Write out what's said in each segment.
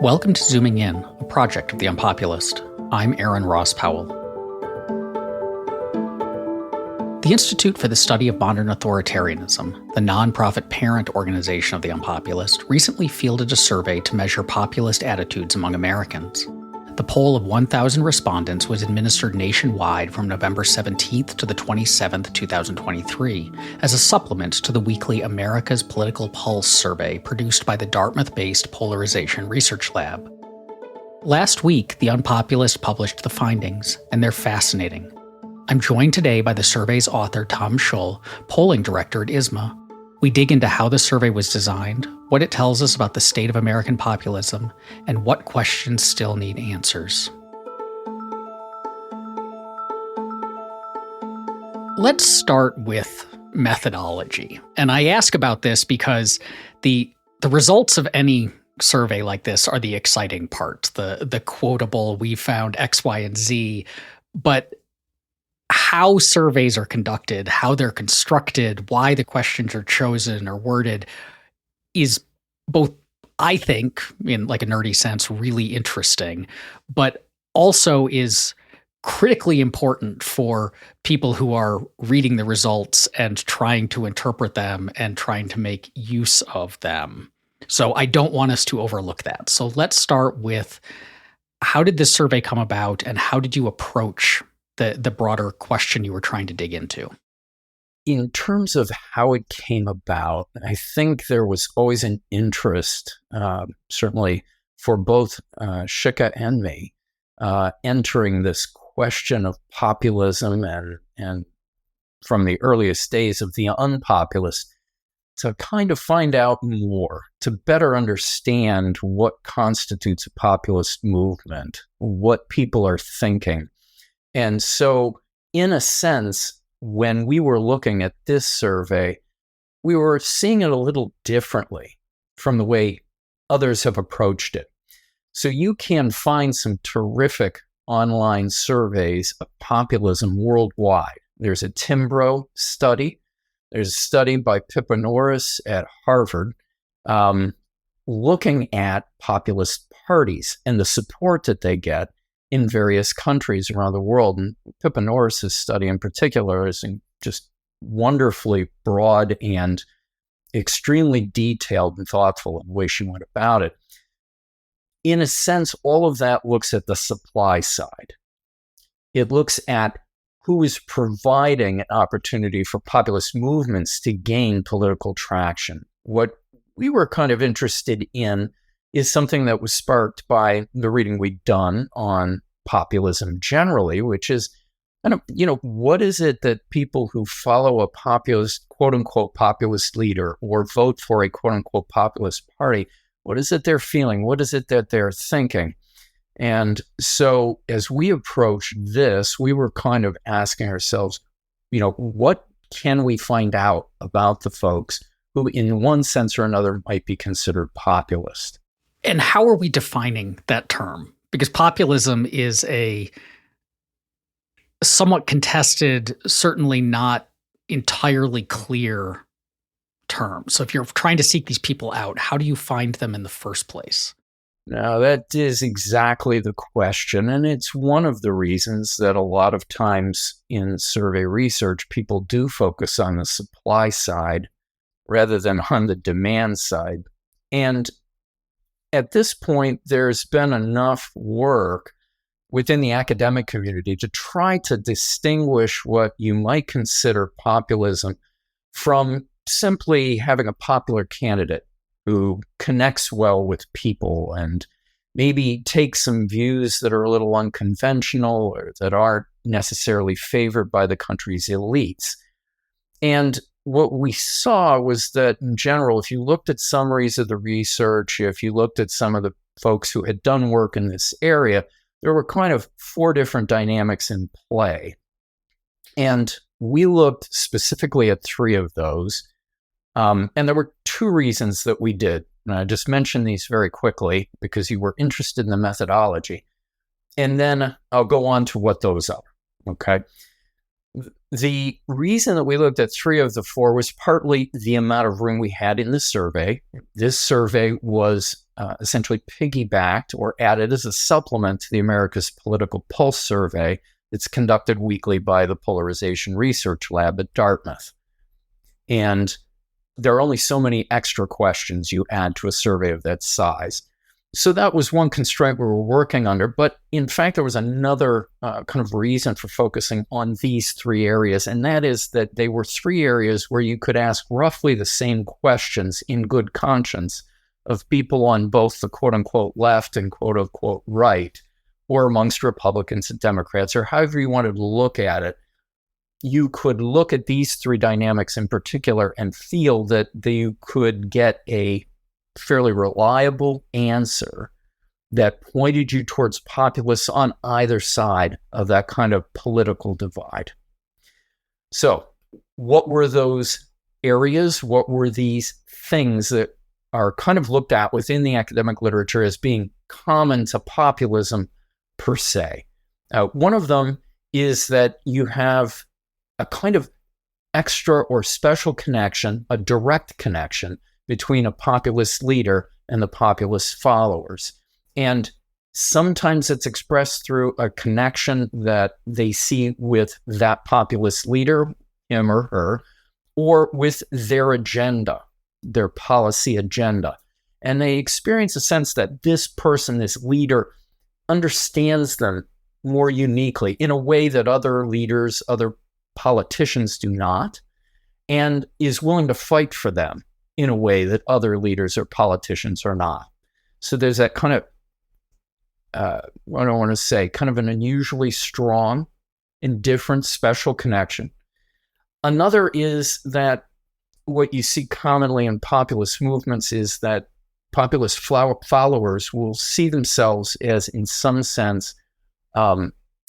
Welcome to Zooming In, a project of the UnPopulist. I'm Aaron Ross Powell. The Institute for the Study of Modern Authoritarianism, the nonprofit parent organization of the UnPopulist, recently fielded a survey to measure populist attitudes among Americans. The poll of 1,000 respondents was administered nationwide from November 17th to the 27th, 2023, as a supplement to the weekly America's Political Pulse survey produced by the Dartmouth-based Polarization research lab. Last week, the UnPopulist published the findings, and they're fascinating. I'm joined today by the survey's author, Tom Shull, polling director at ISMA. We dig into how the survey was designed, what it tells us about the state of American populism, and what questions still need answers. Let's start with methodology. And I ask about this because the results of any survey like this are the exciting part, the quotable, we found X, Y, and Z, but how surveys are conducted, how they're constructed, why the questions are chosen or worded is both, I think, in like a nerdy sense, really interesting, but also is critically important for people who are reading the results and trying to interpret them and trying to make use of them. So I don't want us to overlook that. So let's start with, how did this survey come about and how did you approach the broader question you were trying to dig into? In terms of how it came about, I think there was always an interest, certainly for both Shika and me, entering this question of populism and from the earliest days of the UnPopulist, to kind of find out more, to better understand what constitutes a populist movement, what people are thinking. And so, in a sense, when we were looking at this survey, we were seeing it a little differently from the way others have approached it. So you can find some terrific online surveys of populism worldwide. There's a Timbro study. There's a study by Pippa Norris at Harvard looking at populist parties and the support that they get in various countries around the world. And Pippa Norris's study in particular is just wonderfully broad and extremely detailed and thoughtful in the way she went about it. In a sense, all of that looks at the supply side. It looks at who is providing an opportunity for populist movements to gain political traction. What we were kind of interested in is something that was sparked by the reading we'd done on populism generally, which is, what is it that people who follow a populist, quote unquote, populist leader or vote for a quote unquote populist party, what is it they're feeling? What is it that they're thinking? And so as we approached this, we were kind of asking ourselves, what can we find out about the folks who in one sense or another might be considered populist? And how are we defining that term? Because populism is a somewhat contested, certainly not entirely clear term. So if you're trying to seek these people out, how do you find them in the first place? Now, that is exactly the question. And it's one of the reasons that a lot of times in survey research, people do focus on the supply side rather than on the demand side. And at this point, there's been enough work within the academic community to try to distinguish what you might consider populism from simply having a popular candidate who connects well with people and maybe takes some views that are a little unconventional or that aren't necessarily favored by the country's elites. And what we saw was that in general, if you looked at summaries of the research, if you looked at some of the folks who had done work in this area, there were kind of four different dynamics in play. And we looked specifically at three of those. And there were two reasons that we did. And I just mentioned these very quickly because you were interested in the methodology. And then I'll go on to what those are, okay? The reason that we looked at three of the four was partly the amount of room we had in the survey. This survey was essentially piggybacked or added as a supplement to the America's Political Pulse survey that's conducted weekly by the Polarization Research Lab at Dartmouth. And there are only so many extra questions you add to a survey of that size. So that was one constraint we were working under. But in fact, there was another kind of reason for focusing on these three areas. And that is that they were three areas where you could ask roughly the same questions in good conscience of people on both the quote unquote left and quote unquote right, or amongst Republicans and Democrats, or however you wanted to look at it. You could look at these three dynamics in particular and feel that you could get a fairly reliable answer that pointed you towards populists on either side of that kind of political divide. So, what were those areas? What were these things that are kind of looked at within the academic literature as being common to populism per se? One of them is that you have a kind of extra or special connection, a direct connection between a populist leader and the populist followers. And sometimes it's expressed through a connection that they see with that populist leader, him or her, or with their agenda, their policy agenda. And they experience a sense that this person, this leader, understands them more uniquely in a way that other leaders, other politicians do not, and is willing to fight for them in a way that other leaders or politicians are not. So there's that kind of, what I want to say, kind of an unusually strong and different special connection. Another is that what you see commonly in populist movements is that populist followers will see themselves as, in some sense,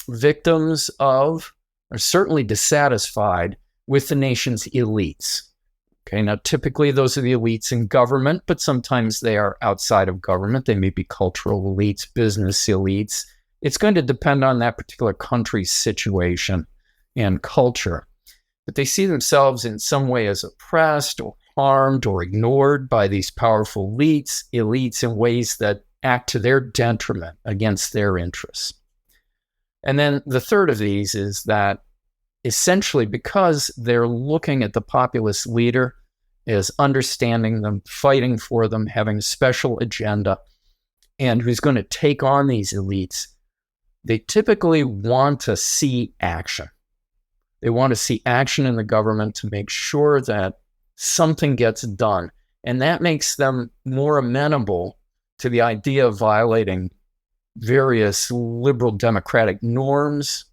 victims of, or certainly dissatisfied with the nation's elites. Okay, now typically those are the elites in government, but sometimes they are outside of government. They may be cultural elites, business elites. It's going to depend on that particular country's situation and culture. But they see themselves in some way as oppressed or harmed or ignored by these powerful elites in ways that act to their detriment against their interests. And then the third of these is that essentially because they're looking at the populist leader as understanding them, fighting for them, having a special agenda, and who's going to take on these elites, they typically want to see action. They want to see action in the government to make sure that something gets done. And that makes them more amenable to the idea of violating various liberal democratic norms,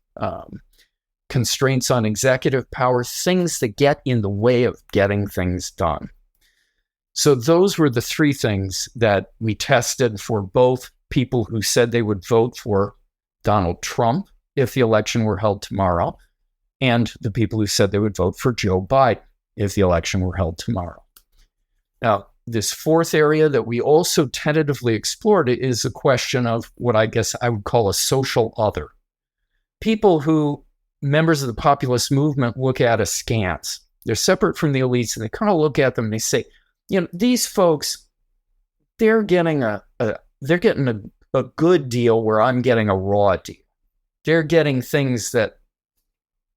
constraints on executive power, things that get in the way of getting things done. So those were the three things that we tested for both people who said they would vote for Donald Trump if the election were held tomorrow, and the people who said they would vote for Joe Biden if the election were held tomorrow. Now, this fourth area that we also tentatively explored is a question of what I guess I would call a social other. People who members of the populist movement look at askance. They're separate from the elites, and they kind of look at them and they say, you know, these folks, they're getting a good deal where I'm getting a raw deal. They're getting things that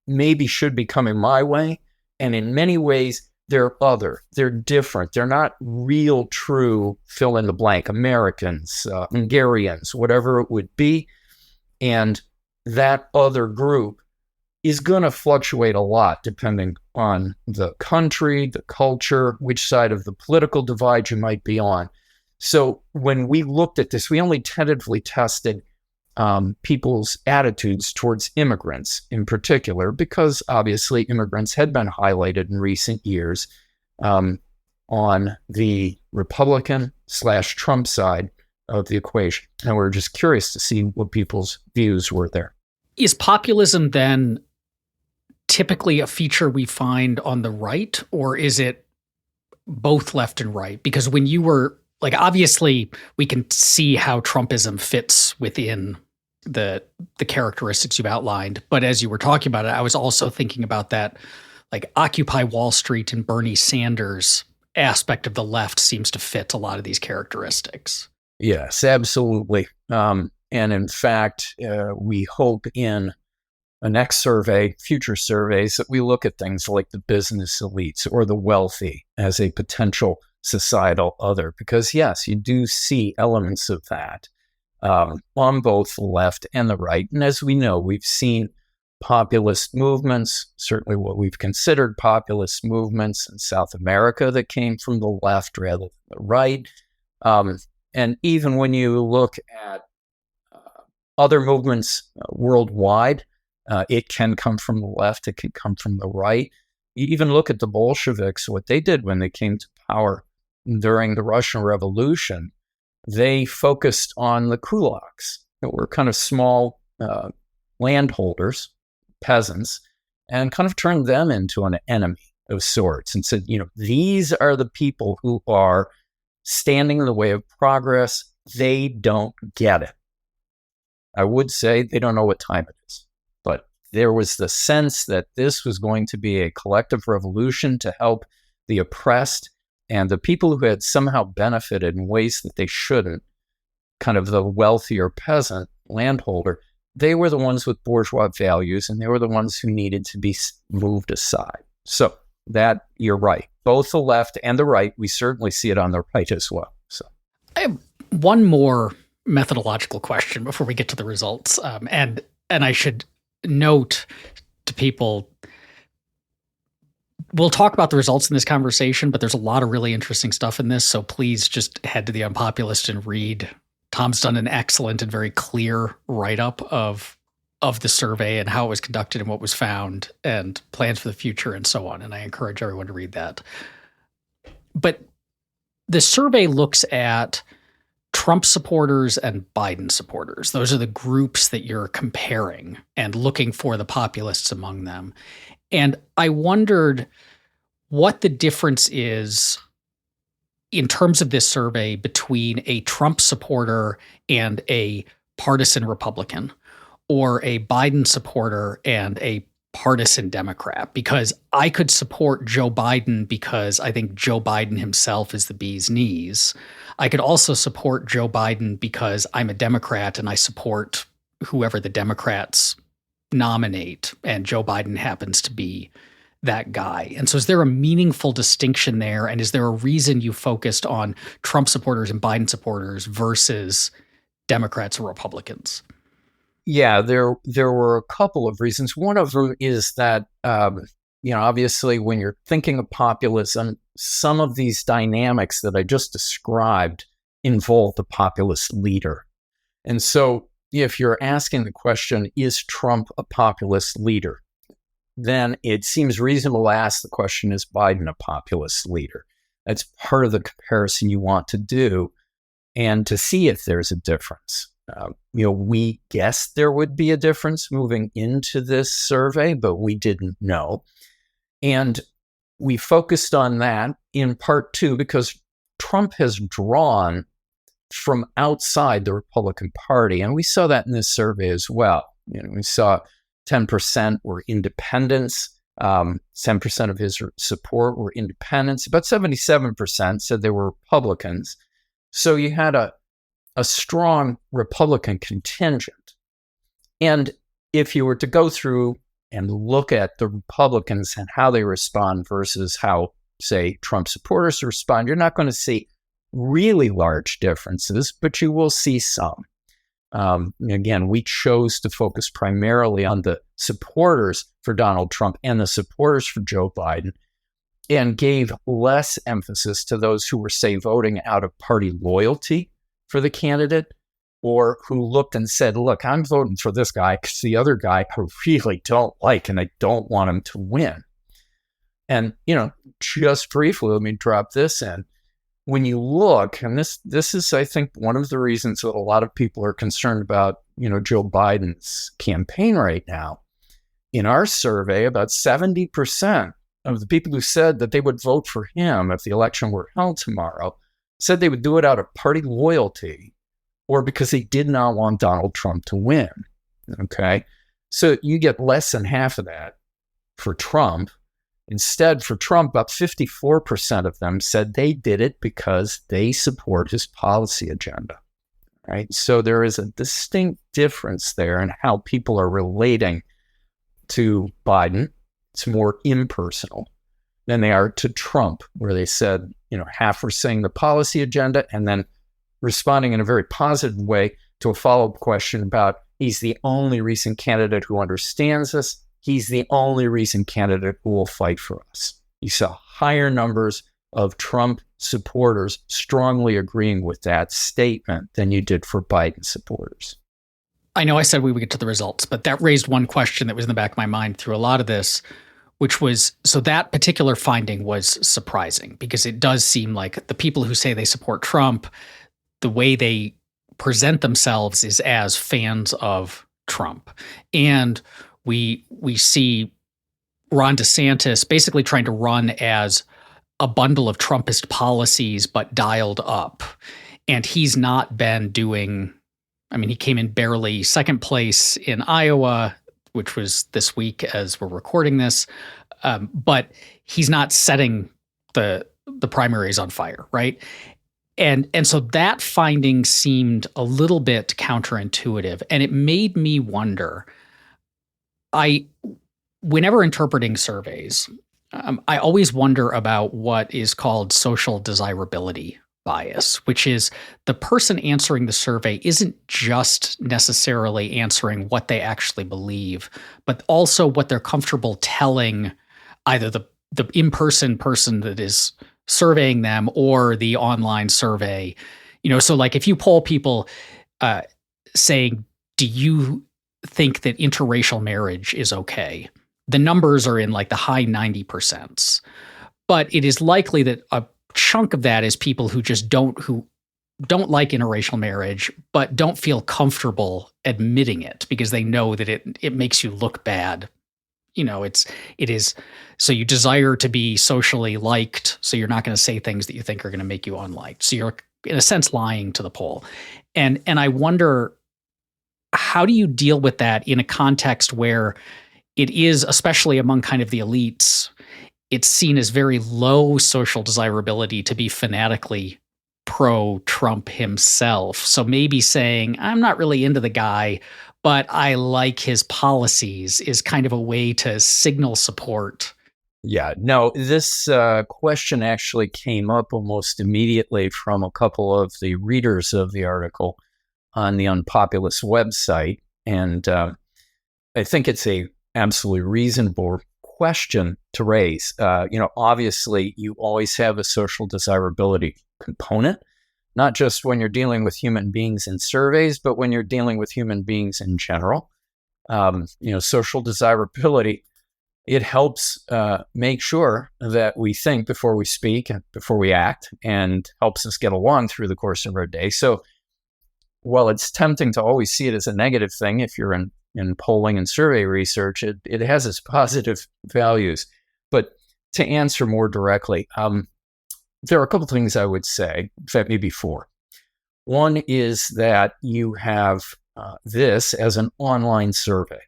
maybe should be coming my way, and in many ways, they're other. They're different. They're not real, true, fill in the blank, Americans, Hungarians, whatever it would be. And that other group is going to fluctuate a lot depending on the country, the culture, which side of the political divide you might be on. So when we looked at this, we only tentatively tested people's attitudes towards immigrants in particular, because obviously immigrants had been highlighted in recent years on the Republican/Trump side of the equation. And we're just curious to see what people's views were there. Is populism then typically a feature we find on the right, or is it both left and right? Because when you were like, obviously we can see how Trumpism fits within the characteristics you've outlined. But as you were talking about it, I was also thinking about that, like Occupy Wall Street and Bernie Sanders aspect of the left seems to fit a lot of these characteristics. Yes, absolutely. And in fact, we hope in a next survey, future surveys, that we look at things like the business elites or the wealthy as a potential societal other, because yes, you do see elements of that on both the left and the right. And as we know, we've seen populist movements, certainly what we've considered populist movements in South America that came from the left rather than the right. And even when you look at other movements worldwide, it can come from the left, it can come from the right. You even look at the Bolsheviks, what they did when they came to power during the Russian Revolution. They focused on the kulaks that were kind of small landholders, peasants, and kind of turned them into an enemy of sorts and said, these are the people who are standing in the way of progress. They don't get it. I would say they don't know what time it is, but there was the sense that this was going to be a collective revolution to help the oppressed, and the people who had somehow benefited in ways that they shouldn't, kind of the wealthier peasant landholder, they were the ones with bourgeois values, and they were the ones who needed to be moved aside. So that, you're right. Both the left and the right, we certainly see it on the right as well. So I have one more methodological question before we get to the results. And I should note to people, we'll talk about the results in this conversation, but there's a lot of really interesting stuff in this. So please just head to the UnPopulist and read. Tom's done an excellent and very clear write-up of the survey and how it was conducted and what was found and plans for the future and so on. And I encourage everyone to read that. But the survey looks at Trump supporters and Biden supporters. Those are the groups that you're comparing and looking for the populists among them. And I wondered what the difference is in terms of this survey between a Trump supporter and a partisan Republican, or a Biden supporter and a partisan Democrat, because I could support Joe Biden because I think Joe Biden himself is the bee's knees. I could also support Joe Biden because I'm a Democrat and I support whoever the Democrats nominate, and Joe Biden happens to be that guy. And so is there a meaningful distinction there? And is there a reason you focused on Trump supporters and Biden supporters versus Democrats or Republicans? Yeah, there were a couple of reasons. One of them is that, obviously when you're thinking of populism, some of these dynamics that I just described involve the populist leader. And so if you're asking the question, is Trump a populist leader? Then it seems reasonable to ask the question, is Biden a populist leader? That's part of the comparison you want to do and to see if there's a difference. We guessed there would be a difference moving into this survey, but we didn't know. And we focused on that in part two because Trump has drawn from outside the Republican Party. And we saw that in this survey as well. We saw 10% were independents, 10% of his support were independents, about 77% said they were Republicans. So you had a strong Republican contingent. And if you were to go through and look at the Republicans and how they respond versus how, say, Trump supporters respond, you're not going to see really large differences, but you will see some. Again, we chose to focus primarily on the supporters for Donald Trump and the supporters for Joe Biden, and gave less emphasis to those who were, say, voting out of party loyalty for the candidate, or who looked and said, look, I'm voting for this guy because the other guy I really don't like and I don't want him to win. And, just briefly, let me drop this in. When you look, and this is, I think, one of the reasons that a lot of people are concerned about, Joe Biden's campaign right now. In our survey, about 70% of the people who said that they would vote for him if the election were held tomorrow said they would do it out of party loyalty or because they did not want Donald Trump to win. Okay. So you get less than half of that for Trump. Instead, for Trump, about 54% of them said they did it because they support his policy agenda, right? So there is a distinct difference there in how people are relating to Biden. It's more impersonal than they are to Trump, where they said, half were saying the policy agenda and then responding in a very positive way to a follow-up question about he's the only recent candidate who understands us. He's the only recent candidate who will fight for us. You saw higher numbers of Trump supporters strongly agreeing with that statement than you did for Biden supporters. I know I said we would get to the results, but that raised one question that was in the back of my mind through a lot of this, which was, so that particular finding was surprising because it does seem like the people who say they support Trump, the way they present themselves is as fans of Trump. And we see Ron DeSantis basically trying to run as a bundle of Trumpist policies, but dialed up. And he's not been doing, he came in barely second place in Iowa, which was this week as we're recording this. But he's not setting the primaries on fire, right? And so that finding seemed a little bit counterintuitive. And it made me wonder, whenever interpreting surveys, I always wonder about what is called social desirability bias, which is the person answering the survey isn't just necessarily answering what they actually believe, but also what they're comfortable telling either the in-person person that is surveying them or the online survey. So like if you poll people saying, do you think that interracial marriage is okay? The numbers are in like the high 90%. But it is likely that a chunk of that is people who don't like interracial marriage, but don't feel comfortable admitting it because they know that it makes you look bad. It is, so you desire to be socially liked, so you're not going to say things that you think are going to make you unliked. So you're in a sense lying to the poll. And I wonder, how do you deal with that in a context where it is, especially among kind of the elites, it's seen as very low social desirability to be fanatically pro-Trump himself. So maybe saying, I'm not really into the guy, but I like his policies is kind of a way to signal support. Yeah, no, this question actually came up almost immediately from a couple of the readers of the article on the UnPopulist website. And I think it's a absolutely reasonable question to raise. Obviously, you always have a social desirability component, not just when you're dealing with human beings in surveys, but when you're dealing with human beings in general. Social desirability, it helps make sure that we think before we speak and before we act, and helps us get along through the course of our day. So while it's tempting to always see it as a negative thing, if you're in polling and survey research, it has its positive values. But to answer more directly, there are a couple things I would say, in fact, maybe four. One is that you have this as an online survey.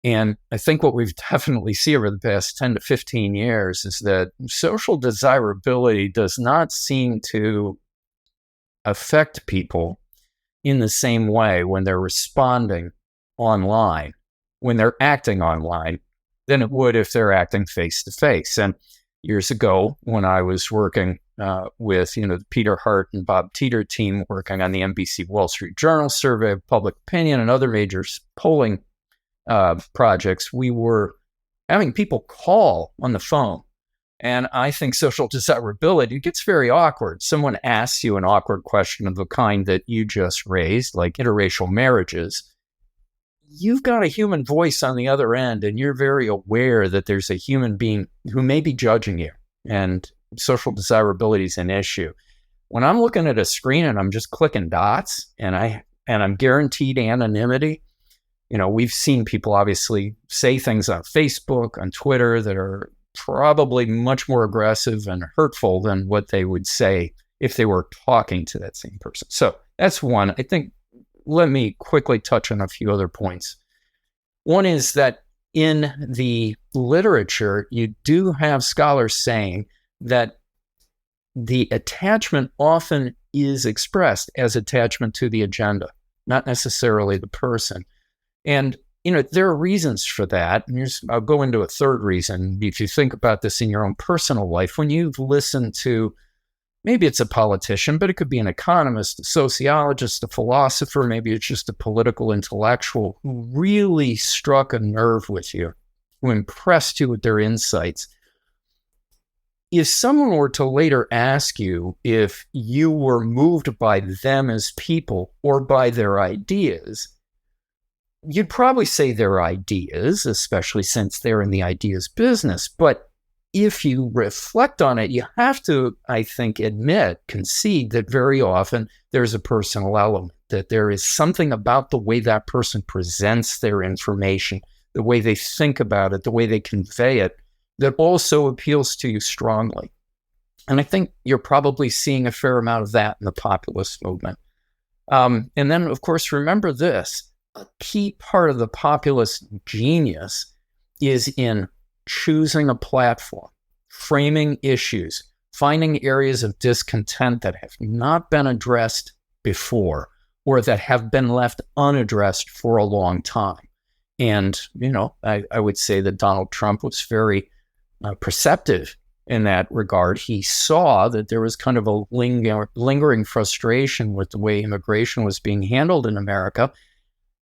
And I think what we've definitely seen over the past 10 to 15 years is that social desirability does not seem to affect people in the same way when they're responding online, when they're acting online, than it would if they're acting face-to-face. And years ago, when I was working with the Peter Hart and Bob Teeter team working on the NBC Wall Street Journal survey of public opinion and other major polling projects, we were having people call on the phone. And I think social desirability gets very awkward. Someone asks you an awkward question of the kind that you just raised, like interracial marriages. You've got a human voice on the other end, and you're very aware that there's a human being who may be judging you, and social desirability is an issue. When I'm looking at a screen and I'm just clicking dots and I'm guaranteed anonymity, we've seen people obviously say things on Facebook, on Twitter that are probably much more aggressive and hurtful than what they would say if they were talking to that same person. So that's one. I think, let me quickly touch on a few other points. One is that in the literature, you do have scholars saying that the attachment often is expressed as attachment to the agenda, not necessarily the person. And, there are reasons for that. And I'll go into a third reason. If you think about this in your own personal life, when you've listened to, maybe it's a politician, but it could be an economist, a sociologist, a philosopher, maybe it's just a political intellectual who really struck a nerve with you, who impressed you with their insights. If someone were to later ask you if you were moved by them as people or by their ideas, you'd probably say their ideas, especially since they're in the ideas business. But if you reflect on it, you have to, I think, concede that very often there's a personal element, that there is something about the way that person presents their information, the way they think about it, the way they convey it, that also appeals to you strongly. And I think you're probably seeing a fair amount of that in the populist movement. And then, of course, remember this, a key part of the populist genius is in choosing a platform, framing issues, finding areas of discontent that have not been addressed before or that have been left unaddressed for a long time. And, I would say that Donald Trump was very perceptive in that regard. He saw that there was kind of a lingering frustration with the way immigration was being handled in America.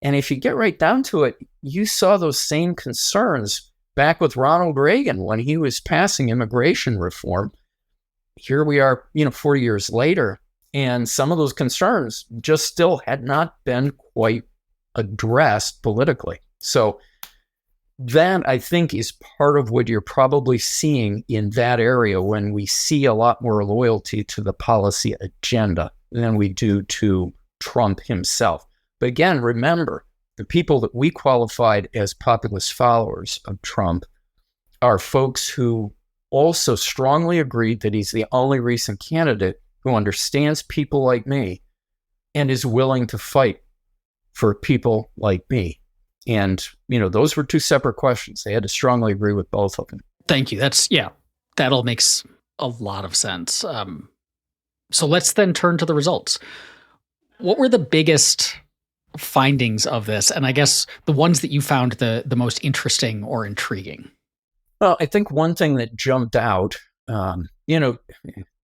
And if you get right down to it, you saw those same concerns back with Ronald Reagan when he was passing immigration reform. Here we are, 40 years later, and some of those concerns just still had not been quite addressed politically. So that, I think, is part of what you're probably seeing in that area when we see a lot more loyalty to the policy agenda than we do to Trump himself. But again, remember, the people that we qualified as populist followers of Trump are folks who also strongly agreed that he's the only recent candidate who understands people like me and is willing to fight for people like me. And, those were two separate questions. They had to strongly agree with both of them. Thank you. That all makes a lot of sense. So let's then turn to the results. What were the biggest findings of this? And I guess the ones that you found the most interesting or intriguing? Well, I think one thing that jumped out,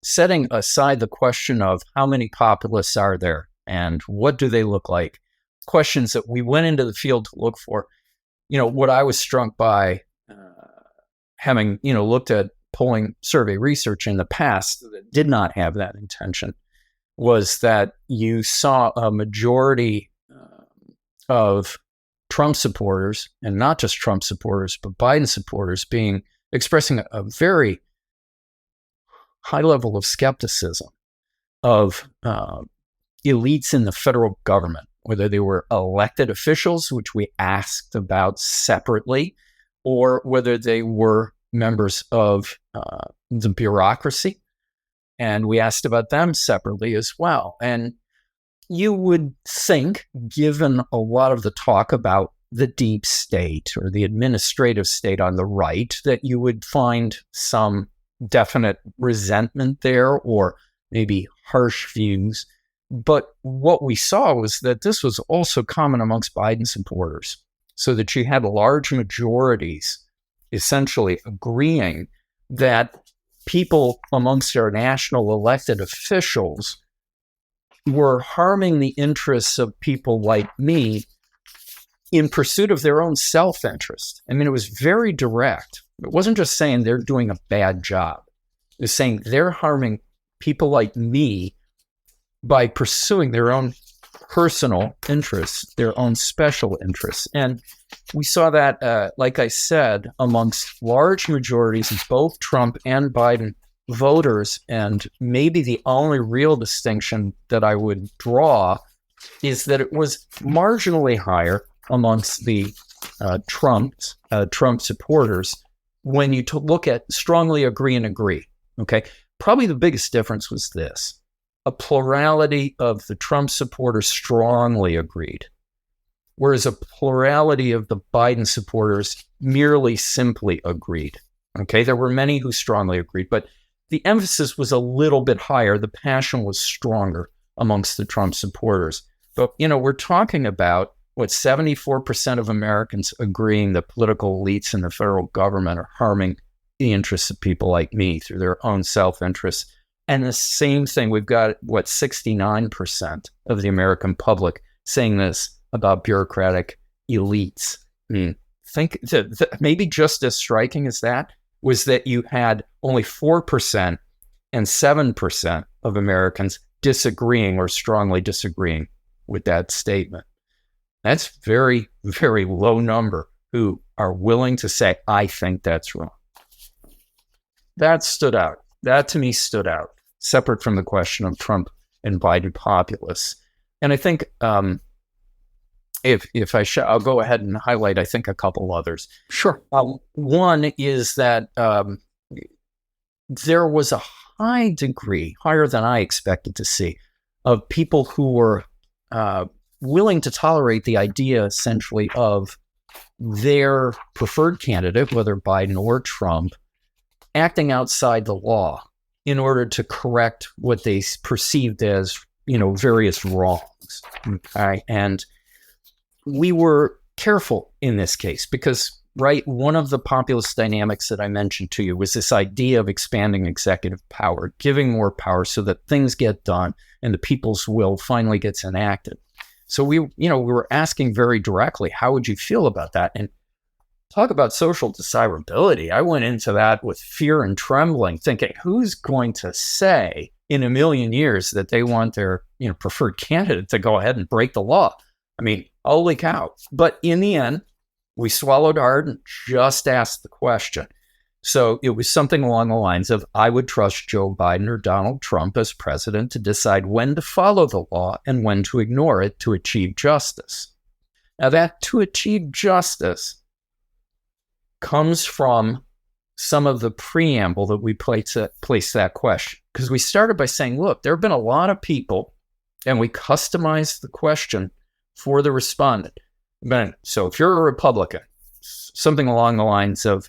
setting aside the question of how many populists are there and what do they look like, questions that we went into the field to look for. What I was struck by, having, looked at polling survey research in the past that did not have that intention, was that you saw a majority of Trump supporters, and not just Trump supporters, but Biden supporters, expressing a very high level of skepticism of elites in the federal government, whether they were elected officials, which we asked about separately, or whether they were members of the bureaucracy. And we asked about them separately as well. And you would think, given a lot of the talk about the deep state or the administrative state on the right, that you would find some definite resentment there or maybe harsh views. But what we saw was that this was also common amongst Biden supporters, so that you had large majorities essentially agreeing that people amongst our national elected officials were harming the interests of people like me in pursuit of their own self-interest. I mean, it was very direct. It wasn't just saying they're doing a bad job. It was saying they're harming people like me by pursuing their own personal interests, their own special interests. And we saw that, like I said, amongst large majorities of both Trump and Biden voters. And maybe the only real distinction that I would draw is that it was marginally higher amongst the Trump supporters when you look at strongly agree and agree. Okay, probably the biggest difference was this. A plurality of the Trump supporters strongly agreed, whereas a plurality of the Biden supporters merely simply agreed. Okay, there were many who strongly agreed, but the emphasis was a little bit higher. The passion was stronger amongst the Trump supporters. But, we're talking about, 74% of Americans agreeing that political elites in the federal government are harming the interests of people like me through their own self-interest. And the same thing, we've got, 69% of the American public saying this about bureaucratic elites. I mean, think that maybe just as striking as that was that you had only 4% and 7% of Americans disagreeing or strongly disagreeing with that statement. That's very, very low number who are willing to say, I think that's wrong. That stood out. That to me stood out, separate from the question of Trump and Biden populists. And I think if I'll go ahead and highlight, I think, a couple others. Sure. One is that there was a high degree, higher than I expected to see, of people who were willing to tolerate the idea, essentially, of their preferred candidate, whether Biden or Trump, acting outside the law in order to correct what they perceived as, various wrongs. Okay? And we were careful in this case because, right, one of the populist dynamics that I mentioned to you was this idea of expanding executive power, giving more power so that things get done and the people's will finally gets enacted. So we were asking very directly, how would you feel about that? And talk about social desirability. I went into that with fear and trembling, thinking, who's going to say in a million years that they want their preferred candidate to go ahead and break the law? I mean, holy cow. But in the end, we swallowed hard and just asked the question. So it was something along the lines of, I would trust Joe Biden or Donald Trump as president to decide when to follow the law and when to ignore it to achieve justice. Now that to achieve justice comes from some of the preamble that we place that question. Because we started by saying, look, there have been a lot of people, and we customized the question for the respondent. So if you're a Republican, something along the lines of,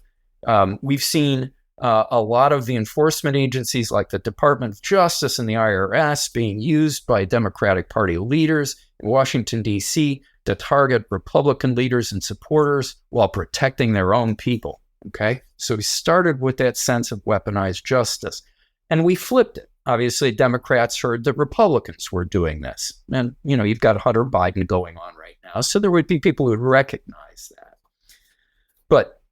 we've seen a lot of the enforcement agencies like the Department of Justice and the IRS being used by Democratic Party leaders in Washington, D.C. to target Republican leaders and supporters while protecting their own people. Okay, so we started with that sense of weaponized justice, and we flipped it. Obviously, Democrats heard that Republicans were doing this. And, you've got Hunter Biden going on right now. So there would be people who would recognize that. But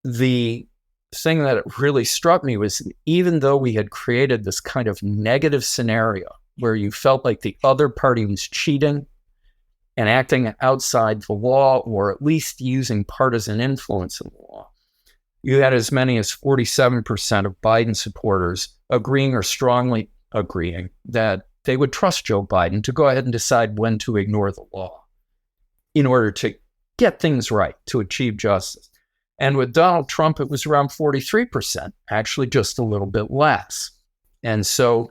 the thing that really struck me was, even though we had created this kind of negative scenario where you felt like the other party was cheating and acting outside the law, or at least using partisan influence in the law, you had as many as 47% of Biden supporters agreeing or strongly agreeing that they would trust Joe Biden to go ahead and decide when to ignore the law in order to get things right, to achieve justice. And with Donald Trump, it was around 43%, actually just a little bit less. And so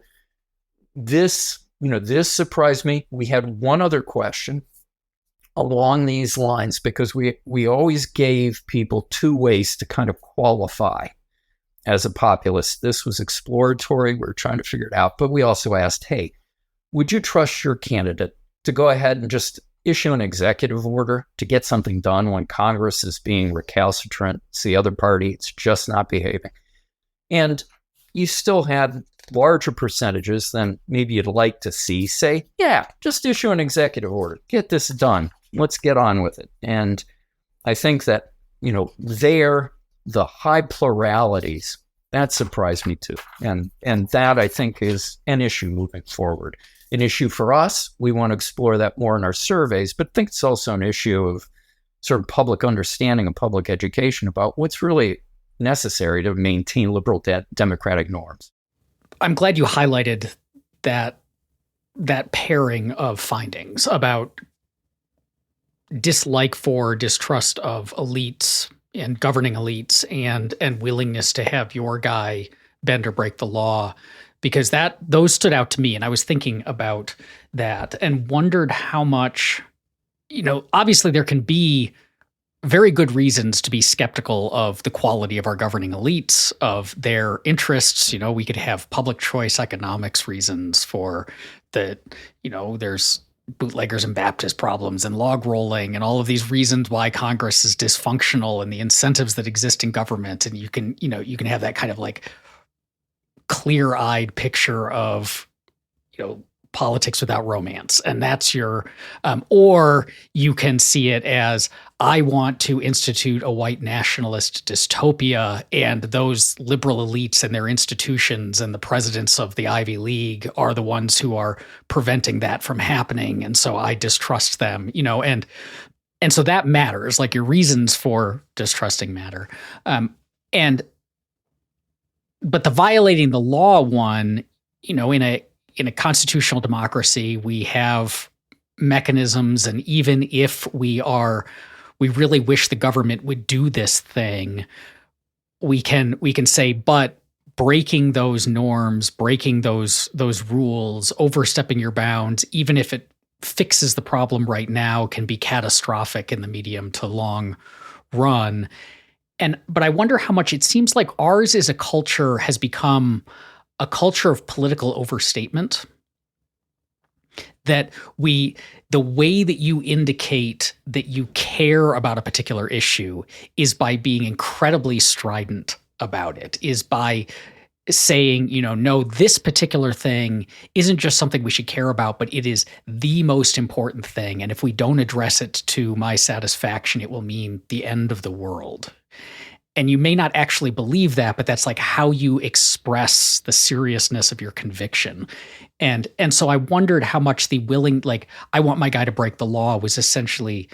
this surprised me. We had one other question along these lines, because we always gave people two ways to kind of qualify as a populist. This was exploratory. We were trying to figure it out. But we also asked, hey, would you trust your candidate to go ahead and just issue an executive order to get something done when Congress is being recalcitrant? It's the other party. It's just not behaving. And you still had larger percentages than maybe you'd like to see say, yeah, just issue an executive order. Get this done. Let's get on with it. And I think that, the high pluralities, that surprised me too. And that, I think, is an issue moving forward. An issue for us. We want to explore that more in our surveys, but I think it's also an issue of sort of public understanding and public education about what's really necessary to maintain liberal democratic norms. I'm glad you highlighted that pairing of findings about dislike for, distrust of elites and governing elites, and willingness to have your guy bend or break the law, because those stood out to me. And I was thinking about that and wondered how much obviously there can be very good reasons to be skeptical of the quality of our governing elites, of their interests. We could have public choice economics reasons for there's bootleggers and Baptist problems and log rolling and all of these reasons why Congress is dysfunctional and the incentives that exist in government. And you can have that kind of like clear-eyed picture of, politics without romance. And that's or you can see it as, I want to institute a white nationalist dystopia, and those liberal elites and their institutions and the presidents of the Ivy League are the ones who are preventing that from happening. And so I distrust them, and so that matters. Like, your reasons for distrusting matter. But the violating the law one, in a constitutional democracy, we have mechanisms, and even if we really wish the government would do this thing, we can say, but breaking those norms, breaking those rules, overstepping your bounds, even if it fixes the problem right now, can be catastrophic in the medium to long run. But I wonder how much it seems like ours is a culture has become a culture of political overstatement. That the way that you indicate that you care about a particular issue is by being incredibly strident about it, is by saying, no, this particular thing isn't just something we should care about, but it is the most important thing. And if we don't address it to my satisfaction, it will mean the end of the world. And you may not actually believe that, but that's like how you express the seriousness of your conviction. And so I wondered how much I want my guy to break the law was essentially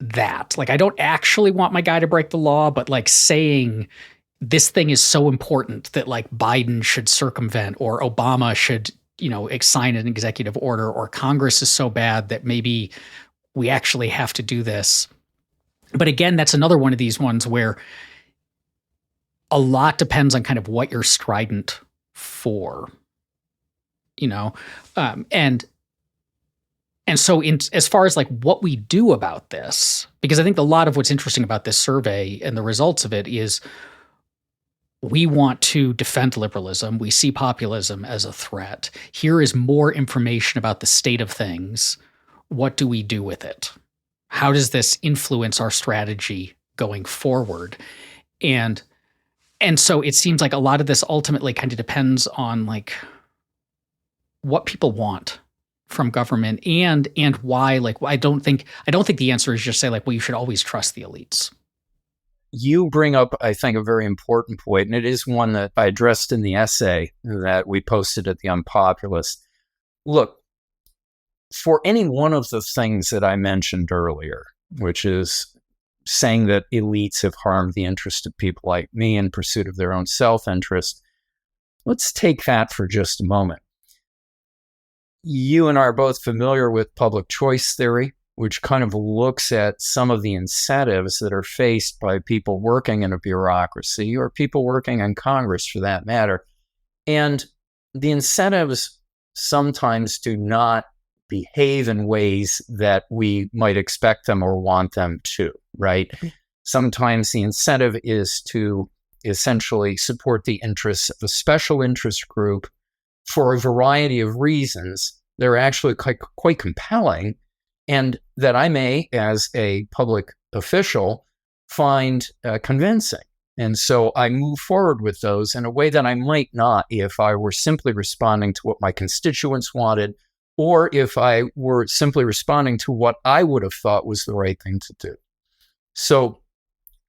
that. Like, I don't actually want my guy to break the law, but like saying this thing is so important that like Biden should circumvent, or Obama should, sign an executive order, or Congress is so bad that maybe we actually have to do this. But again, that's another one of these ones where a lot depends on kind of what you're strident for, and so as far as like what we do about this, because I think a lot of what's interesting about this survey and the results of it is we want to defend liberalism. We see populism as a threat. Here is more information about the state of things. What do we do with it? How does this influence our strategy going forward? And so it seems like a lot of this ultimately kind of depends on like what people want from government and why. Like, I don't think the answer is just say like, well, you should always trust the elites. You bring up, I think, a very important point, and it is one that I addressed in the essay that we posted at the UnPopulist. Look, for any one of the things that I mentioned earlier, which is saying that elites have harmed the interest of people like me in pursuit of their own self-interest, let's take that for just a moment. You and I are both familiar with public choice theory, which kind of looks at some of the incentives that are faced by people working in a bureaucracy or people working in Congress for that matter. And the incentives sometimes do not behave in ways that we might expect them or want them to, right? Sometimes the incentive is to essentially support the interests of a special interest group for a variety of reasons. They're actually quite compelling, and that I may, as a public official, find convincing. And so I move forward with those in a way that I might not if I were simply responding to what my constituents wanted, or if I were simply responding to what I would have thought was the right thing to do. So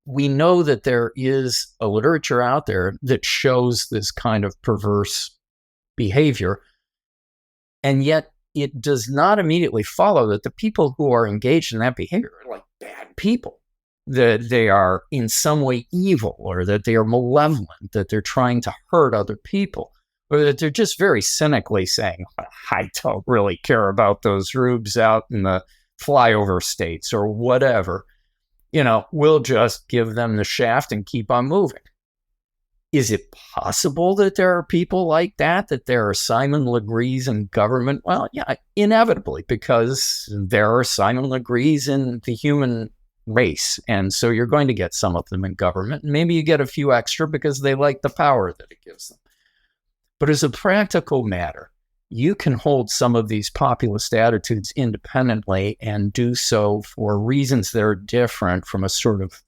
we know that there is a literature out there that shows this kind of perverse behavior, and yet it does not immediately follow that the people who are engaged in that behavior are like bad people, that they are in some way evil, or that they are malevolent, that they're trying to hurt other people, or that they're just very cynically saying, I don't really care about those rubes out in the flyover states or whatever. We'll just give them the shaft and keep on moving. Is it possible that there are people like that there are Simon Legrees in government? Well, yeah, inevitably, because there are Simon Legrees in the human race. And so you're going to get some of them in government. Maybe you get a few extra because they like the power that it gives them. But as a practical matter, you can hold some of these populist attitudes independently and do so for reasons that are different from a sort of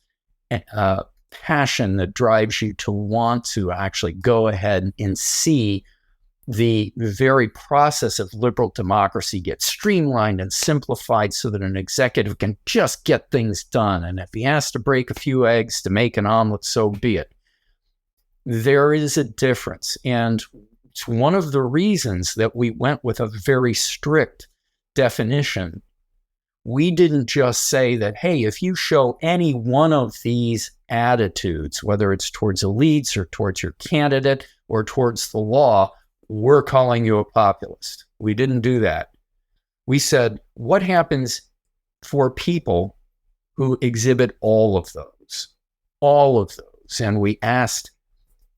passion that drives you to want to actually go ahead and see the very process of liberal democracy get streamlined and simplified so that an executive can just get things done. And if he has to break a few eggs to make an omelet, so be it. There is a difference. And it's one of the reasons that we went with a very strict definition. We didn't just say that, hey, if you show any one of these attitudes, whether it's towards elites or towards your candidate or towards the law, we're calling you a populist. We didn't do that. We said, what happens for people who exhibit all of those? All of those. And we asked,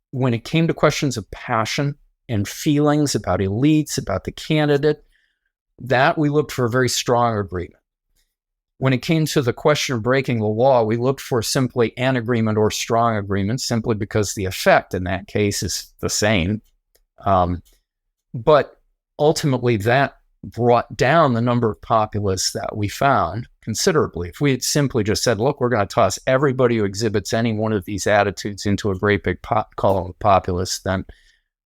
when it came to questions of passion and feelings about elites, about the candidate, that we looked for a very strong agreement. When it came to the question of breaking the law, we looked for simply an agreement or strong agreement, simply because the effect in that case is the same. But ultimately, that brought down the number of populists that we found considerably. If we had simply just said, look, we're going to toss everybody who exhibits any one of these attitudes into a great big pot, call them populists, then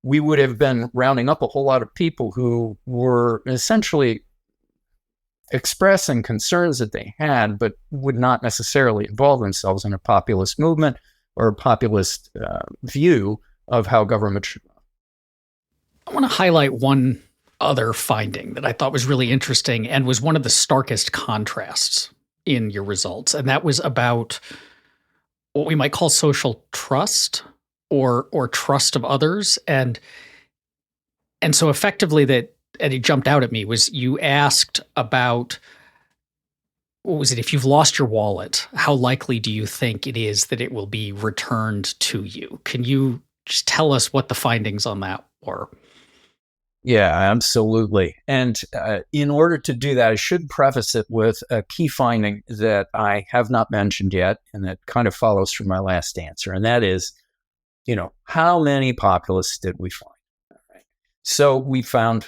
we would have been rounding up a whole lot of people who were essentially expressing concerns that they had, but would not necessarily involve themselves in a populist movement or a populist view of how government should run. I want to highlight one other finding that I thought was really interesting and was one of the starkest contrasts in your results. And that was about what we might call social trust or trust of others. And so effectively and it jumped out at me, was you asked about, what was it? If you've lost your wallet, how likely do you think it is that it will be returned to you? Can you just tell us what the findings on that were? Yeah, absolutely. And in order to do that, I should preface it with a key finding that I have not mentioned yet, and that kind of follows from my last answer. And that is, how many populists did we find? All right. So we found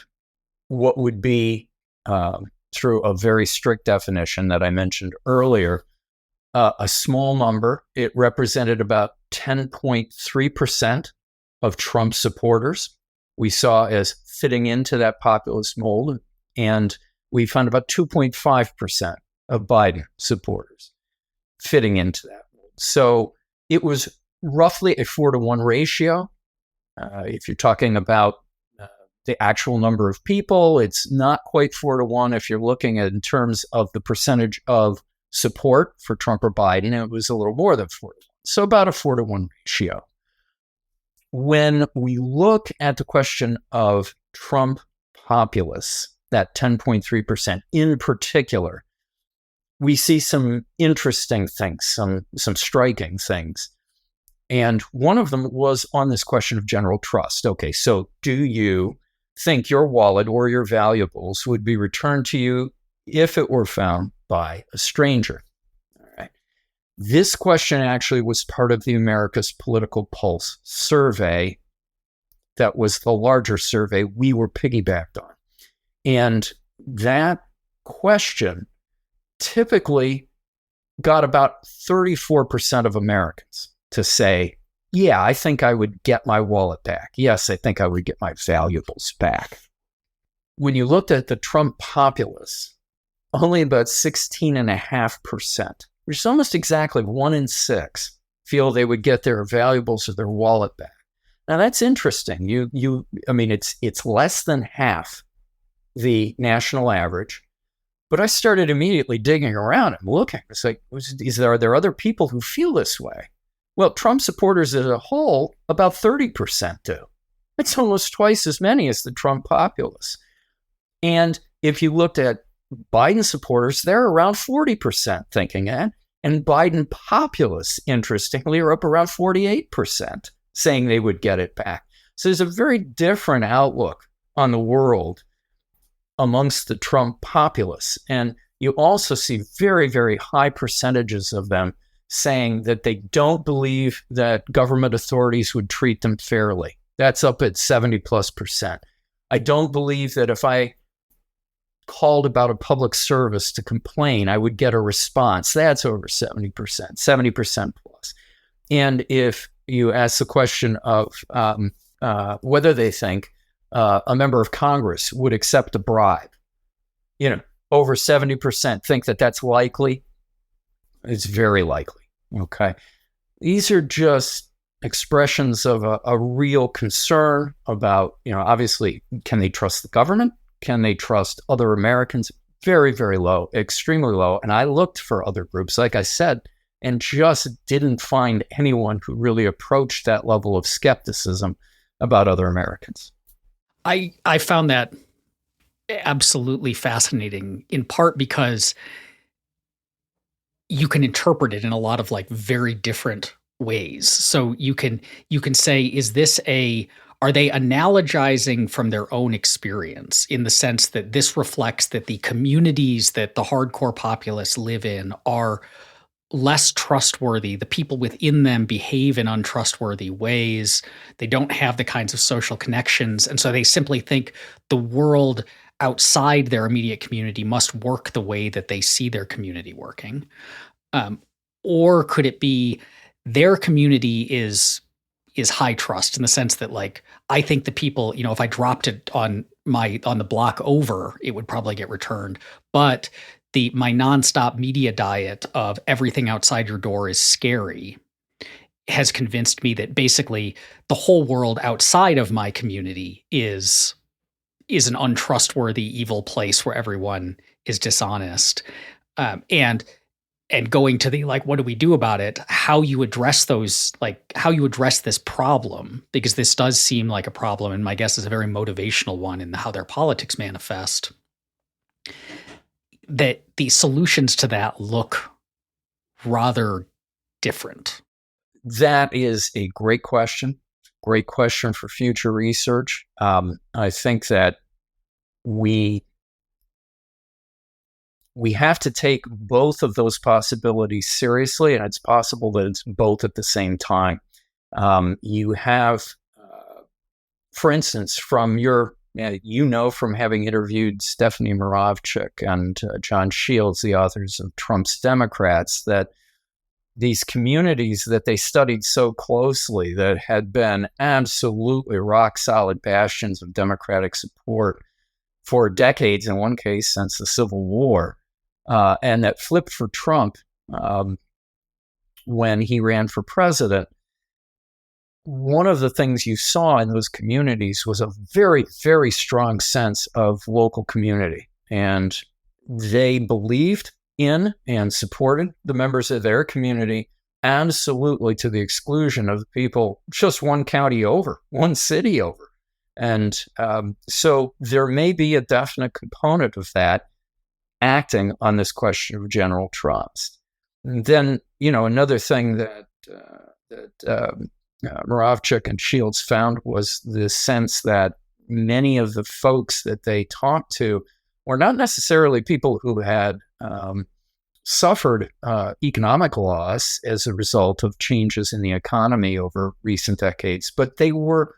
what would be, through a very strict definition that I mentioned earlier, a small number. It represented about 10.3% of Trump supporters we saw as fitting into that populist mold, and we found about 2.5% of Biden supporters fitting into that mold. So it was roughly a 4-to-1 ratio. If you're talking about the actual number of people, it's not quite 4-to-1. If you're looking at in terms of the percentage of support for Trump or Biden, it was a little more than 4-to-1. So about a 4-to-1 ratio. When we look at the question of Trump populists, that 10.3% in particular, we see some interesting things, some striking things. And one of them was on this question of general trust. Okay, so do you think your wallet or your valuables would be returned to you if it were found by a stranger? All right. This question actually was part of the America's Political Pulse survey. That was the larger survey we were piggybacked on. And that question typically got about 34% of Americans to say, yeah, I think I would get my wallet back. Yes, I think I would get my valuables back. When you looked at the Trump populists, only about 16.5%, which is almost exactly 1 in 6, feel they would get their valuables or their wallet back. Now that's interesting. It's less than half the national average. But I started immediately digging around and looking. It's like, are there other people who feel this way? Well, Trump supporters as a whole, about 30% do. It's almost twice as many as the Trump populists. And if you looked at Biden supporters, they're around 40% thinking that. And Biden populists, interestingly, are up around 48%. saying they would get it back. So there's a very different outlook on the world amongst the Trump populists. And you also see very, very high percentages of them saying that they don't believe that government authorities would treat them fairly. That's up at 70+%. I don't believe that if I called about a public service to complain, I would get a response. That's over 70%, 70% plus. And if you ask the question of whether they think a member of Congress would accept a bribe, over 70% think that that's likely. It's very likely. Okay. These are just expressions of a real concern about, obviously, can they trust the government? Can they trust other Americans? Very, very low, extremely low. And I looked for other groups, like I said, and just didn't find anyone who really approached that level of skepticism about other Americans. I found that absolutely fascinating, in part because you can interpret it in a lot of very different ways. So you can say, are they analogizing from their own experience, in the sense that this reflects that the communities that the hardcore populists live in are less trustworthy. The people within them behave in untrustworthy ways. They don't have the kinds of social connections. And so they simply think the world outside their immediate community must work the way that they see their community working. Or could it be their community is high trust, in the sense that I think the people, if I dropped it on the block over, it would probably get returned. But my nonstop media diet of everything outside your door is scary has convinced me that basically the whole world outside of my community is an untrustworthy, evil place where everyone is dishonest. And going to the what do we do about it? How you address how you address this problem, because this does seem like a problem, and my guess is a very motivational one in how their politics manifest. That the solutions to that look rather different. That is a great question. Great question for future research. I think that we have to take both of those possibilities seriously, and it's possible that it's both at the same time. You have, for instance, from from having interviewed Stephanie Moravchik and John Shields, the authors of Trump's Democrats, that these communities that they studied so closely, that had been absolutely rock-solid bastions of Democratic support for decades, in one case since the Civil War, and that flipped for Trump when he ran for president, one of the things you saw in those communities was a very, very strong sense of local community. And they believed in and supported the members of their community, absolutely to the exclusion of the people just one county over, one city over. And so there may be a definite component of that acting on this question of general trust. And then, another thing that Moravchik and Shields found was the sense that many of the folks that they talked to were not necessarily people who had suffered economic loss as a result of changes in the economy over recent decades, but they were,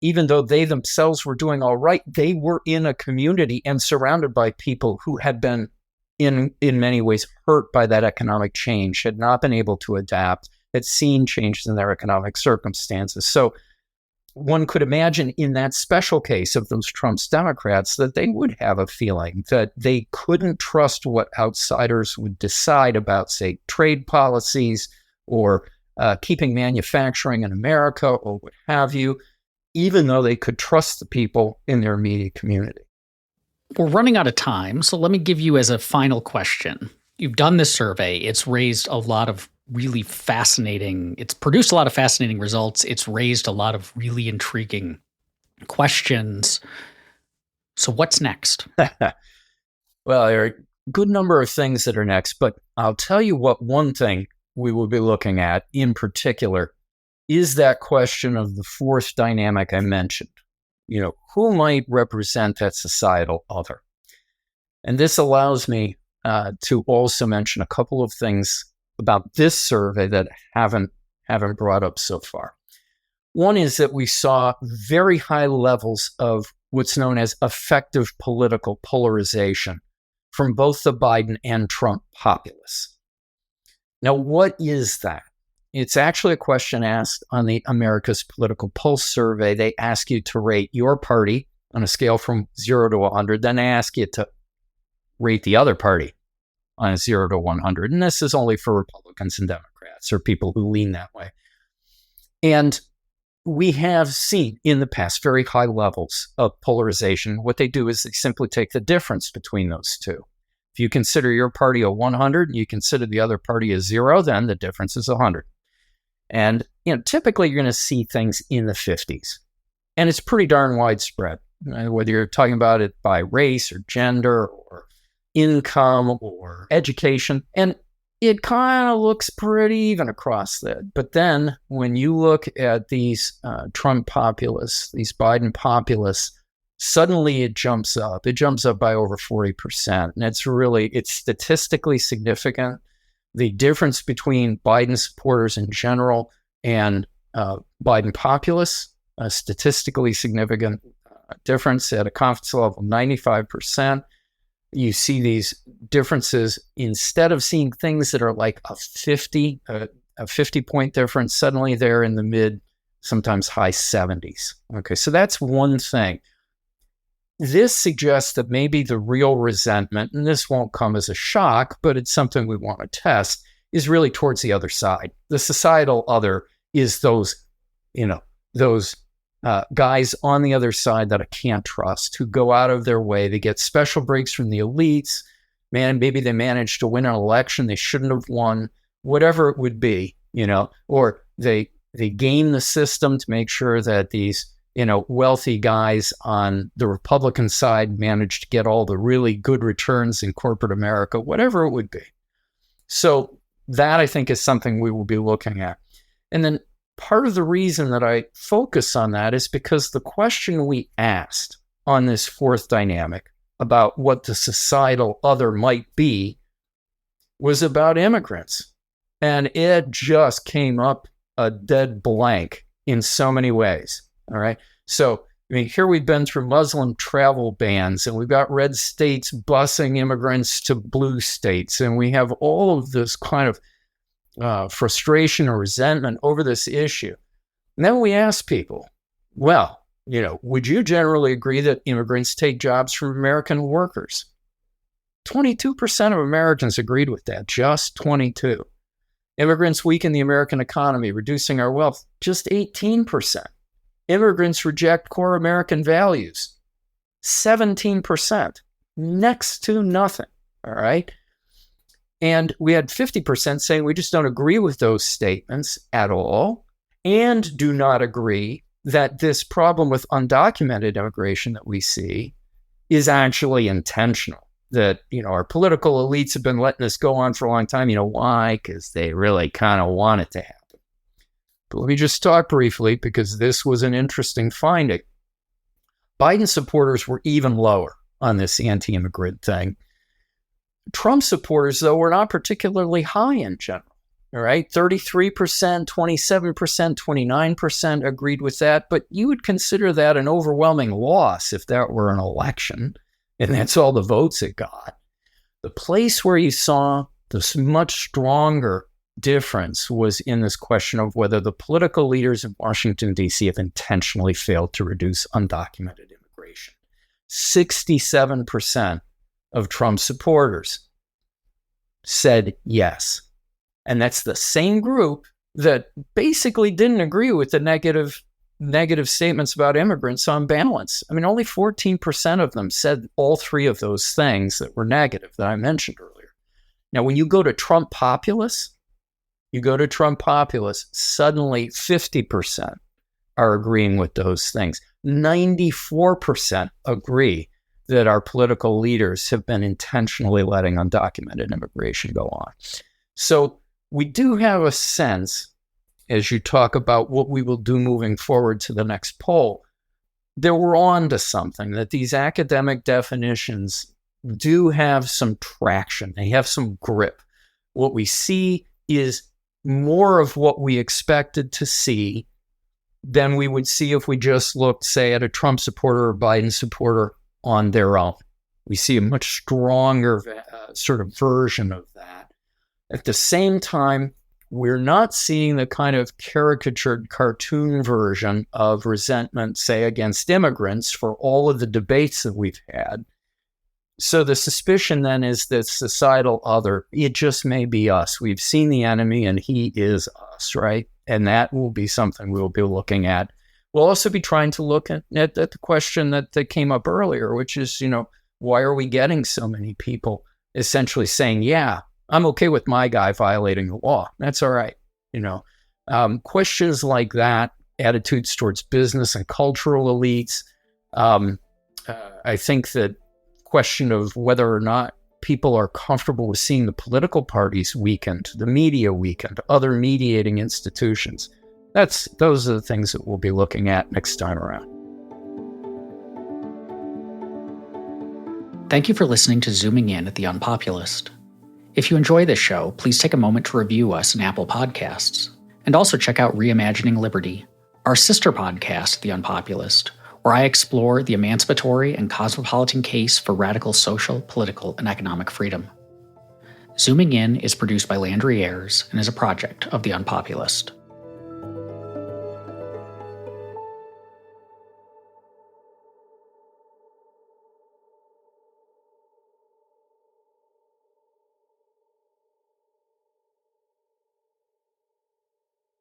even though they themselves were doing all right, they were in a community and surrounded by people who had been in many ways hurt by that economic change, had not been able to adapt, had seen changes in their economic circumstances. So one could imagine in that special case of those Trump's Democrats that they would have a feeling that they couldn't trust what outsiders would decide about, say, trade policies or keeping manufacturing in America or what have you, even though they could trust the people in their immediate community. We're running out of time, so let me give you as a final question. You've done this survey. It's raised a lot of really fascinating, it's produced a lot of fascinating results. It's raised a lot of really intriguing questions. So what's next? Well, there are a good number of things that are next, but I'll tell you what one thing we will be looking at in particular is that question of the fourth dynamic I mentioned. Who might represent that societal other? And this allows me to also mention a couple of things about this survey that haven't brought up so far. One is that we saw very high levels of what's known as effective political polarization from both the Biden and Trump populists. Now, what is that? It's actually a question asked on the America's Political Pulse survey. They ask you to rate your party on a scale from 0 to 100. Then they ask you to rate the other party on a 0 to 100. And this is only for Republicans and Democrats or people who lean that way. And we have seen in the past very high levels of polarization. What they do is they simply take the difference between those two. If you consider your party a 100 and you consider the other party a 0, then the difference is 100. And typically you're going to see things in the 50s. And it's pretty darn widespread, whether you're talking about it by race or gender or income or education. And it kind of looks pretty even across that. But then when you look at these Trump populists, these Biden populists, suddenly it jumps up. It jumps up by over 40%. And it's statistically significant. The difference between Biden supporters in general and Biden populists, a statistically significant difference at a confidence level of 95%. You see these differences, instead of seeing things that are like a 50-point difference, suddenly they're in the mid, sometimes high 70s. Okay, so that's one thing. This suggests that maybe the real resentment, and this won't come as a shock, but it's something we want to test, is really towards the other side. The societal other is those guys on the other side that I can't trust, who go out of their way. They get special breaks from the elites. Man, maybe they managed to win an election they shouldn't have won, whatever it would be, or they game the system to make sure that these wealthy guys on the Republican side managed to get all the really good returns in corporate America, whatever it would be. So that, I think, is something we will be looking at. And then part of the reason that I focus on that is because the question we asked on this fourth dynamic about what the societal other might be was about immigrants. And it just came up a dead blank in so many ways. All right. So, here we've been through Muslim travel bans, and we've got red states busing immigrants to blue states. And we have all of this kind of frustration or resentment over this issue. And then we ask people, well, would you generally agree that immigrants take jobs from American workers? 22% of Americans agreed with that, just 22. Immigrants weaken the American economy, reducing our wealth, just 18%. Immigrants reject core American values, 17%, next to nothing, all right? And we had 50% saying we just don't agree with those statements at all, and do not agree that this problem with undocumented immigration that we see is actually intentional, that, our political elites have been letting this go on for a long time. Why? Because they really kind of want it to happen. But let me just talk briefly, because this was an interesting finding. Biden supporters were even lower on this anti-immigrant thing. Trump supporters, though, were not particularly high in general. All right, 33%, 27%, 29% agreed with that. But you would consider that an overwhelming loss if that were an election, and that's all the votes it got. The place where you saw this much stronger difference was in this question of whether the political leaders in Washington, D.C. have intentionally failed to reduce undocumented immigration. 67% of Trump supporters said yes. And that's the same group that basically didn't agree with the negative statements about immigrants on balance. Only 14% of them said all three of those things that were negative that I mentioned earlier. Now, when you go to Trump populists, suddenly 50% are agreeing with those things. 94% agree that our political leaders have been intentionally letting undocumented immigration go on. So we do have a sense as you talk about what we will do moving forward to the next poll, that we're on to something, that these academic definitions do have some traction. They have some grip. What we see is more of what we expected to see than we would see if we just looked, say, at a Trump supporter or Biden supporter on their own. We see a much stronger sort of version of that. At the same time, we're not seeing the kind of caricatured cartoon version of resentment, say, against immigrants for all of the debates that we've had. So the suspicion then is that societal other, it just may be us. We've seen the enemy and he is us, right? And that will be something we'll be looking at. We'll also be trying to look at the question that came up earlier, which is, why are we getting so many people essentially saying, yeah, I'm okay with my guy violating the law. That's all right. Questions like that, attitudes towards business and cultural elites. I think that question of whether or not people are comfortable with seeing the political parties weakened, the media weakened, other mediating institutions. Those are the things that we'll be looking at next time around. Thank you for listening to Zooming In at the UnPopulist. If you enjoy this show, please take a moment to review us in Apple Podcasts. And also check out Reimagining Liberty, our sister podcast, The UnPopulist, where I explore the emancipatory and cosmopolitan case for radical social, political, and economic freedom. Zooming In is produced by Landry Ayers and is a project of The UnPopulist.